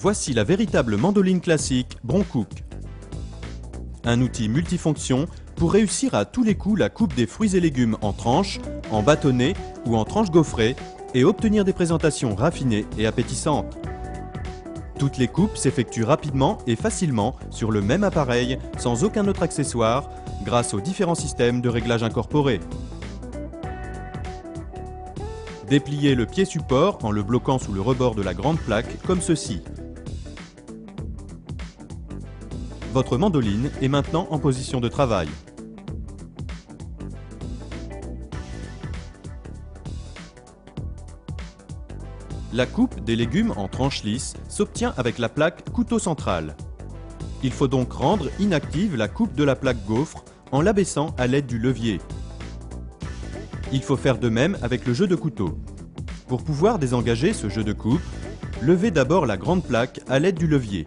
Voici la véritable mandoline classique Broncook. Un outil multifonction pour réussir à tous les coups la coupe des fruits et légumes en tranches, en bâtonnets ou en tranches gaufrées et obtenir des présentations raffinées et appétissantes. Toutes les coupes s'effectuent rapidement et facilement sur le même appareil sans aucun autre accessoire grâce aux différents systèmes de réglage incorporés. Dépliez le pied support en le bloquant sous le rebord de la grande plaque comme ceci. Votre mandoline est maintenant en position de travail. La coupe des légumes en tranches lisses s'obtient avec la plaque couteau central. Il faut donc rendre inactive la coupe de la plaque gaufre en l'abaissant à l'aide du levier. Il faut faire de même avec le jeu de couteau. Pour pouvoir désengager ce jeu de coupe, levez d'abord la grande plaque à l'aide du levier,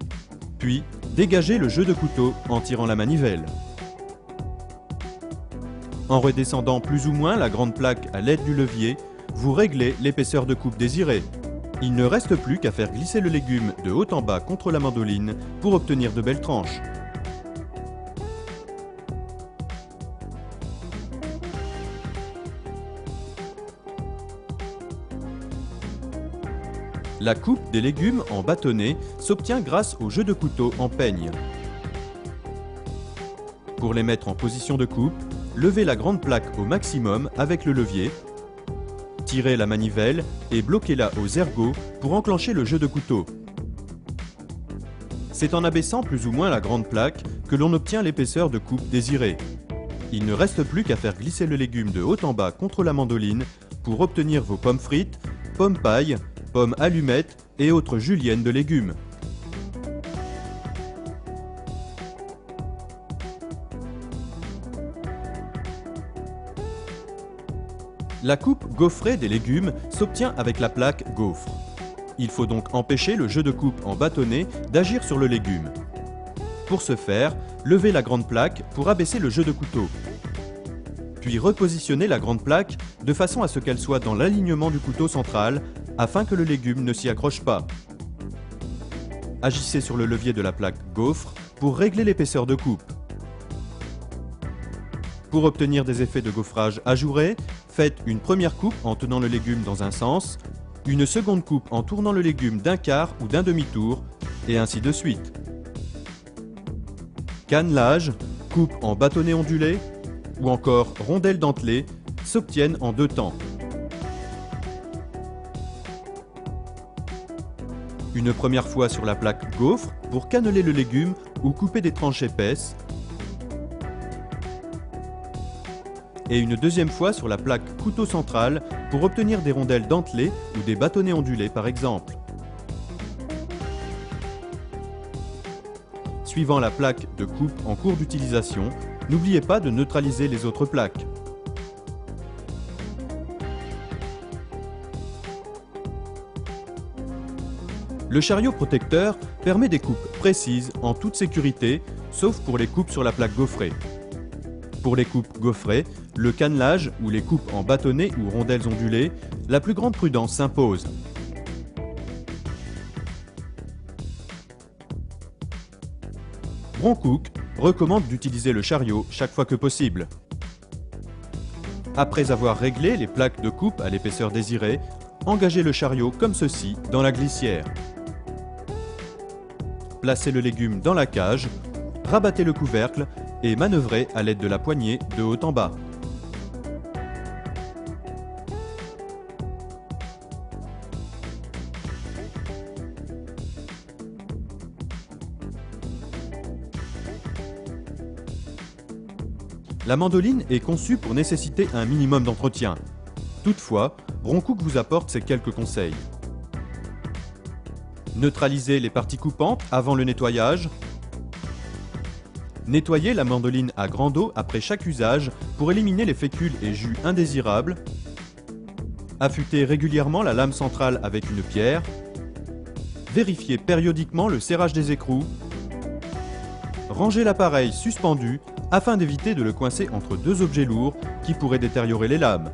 puis dégagez le jeu de couteau en tirant la manivelle. En redescendant plus ou moins la grande plaque à l'aide du levier, vous réglez l'épaisseur de coupe désirée. Il ne reste plus qu'à faire glisser le légume de haut en bas contre la mandoline pour obtenir de belles tranches. La coupe des légumes en bâtonnets s'obtient grâce au jeu de couteau en peigne. Pour les mettre en position de coupe, levez la grande plaque au maximum avec le levier, tirez la manivelle et bloquez-la aux ergots pour enclencher le jeu de couteau. C'est en abaissant plus ou moins la grande plaque que l'on obtient l'épaisseur de coupe désirée. Il ne reste plus qu'à faire glisser le légume de haut en bas contre la mandoline pour obtenir vos pommes frites, pommes paille, pommes allumettes et autres juliennes de légumes. La coupe gaufrée des légumes s'obtient avec la plaque gaufre. Il faut donc empêcher le jeu de coupe en bâtonnet d'agir sur le légume. Pour ce faire, levez la grande plaque pour abaisser le jeu de couteau. Puis repositionnez la grande plaque de façon à ce qu'elle soit dans l'alignement du couteau central afin que le légume ne s'y accroche pas. Agissez sur le levier de la plaque gaufre pour régler l'épaisseur de coupe. Pour obtenir des effets de gaufrage ajourés, faites une première coupe en tenant le légume dans un sens, une seconde coupe en tournant le légume d'un quart ou d'un demi-tour, et ainsi de suite. Cannelage, coupe en bâtonnet ondulé, ou encore rondelles dentelées s'obtiennent en deux temps. Une première fois sur la plaque gaufre pour canneler le légume ou couper des tranches épaisses. Et une deuxième fois sur la plaque couteau central pour obtenir des rondelles dentelées ou des bâtonnets ondulés par exemple. Suivant la plaque de coupe en cours d'utilisation, n'oubliez pas de neutraliser les autres plaques. Le chariot protecteur permet des coupes précises en toute sécurité, sauf pour les coupes sur la plaque gaufrée. Pour les coupes gaufrées, le cannelage ou les coupes en bâtonnets ou rondelles ondulées, la plus grande prudence s'impose. Broncook recommande d'utiliser le chariot chaque fois que possible. Après avoir réglé les plaques de coupe à l'épaisseur désirée, engagez le chariot comme ceci dans la glissière. Placez le légume dans la cage, rabattez le couvercle et manœuvrez à l'aide de la poignée de haut en bas. La mandoline est conçue pour nécessiter un minimum d'entretien. Toutefois, Broncook vous apporte ces quelques conseils. Neutralisez les parties coupantes avant le nettoyage. Nettoyez la mandoline à grande eau après chaque usage pour éliminer les fécules et jus indésirables. Affûtez régulièrement la lame centrale avec une pierre. Vérifiez périodiquement le serrage des écrous. Rangez l'appareil suspendu afin d'éviter de le coincer entre deux objets lourds qui pourraient détériorer les lames.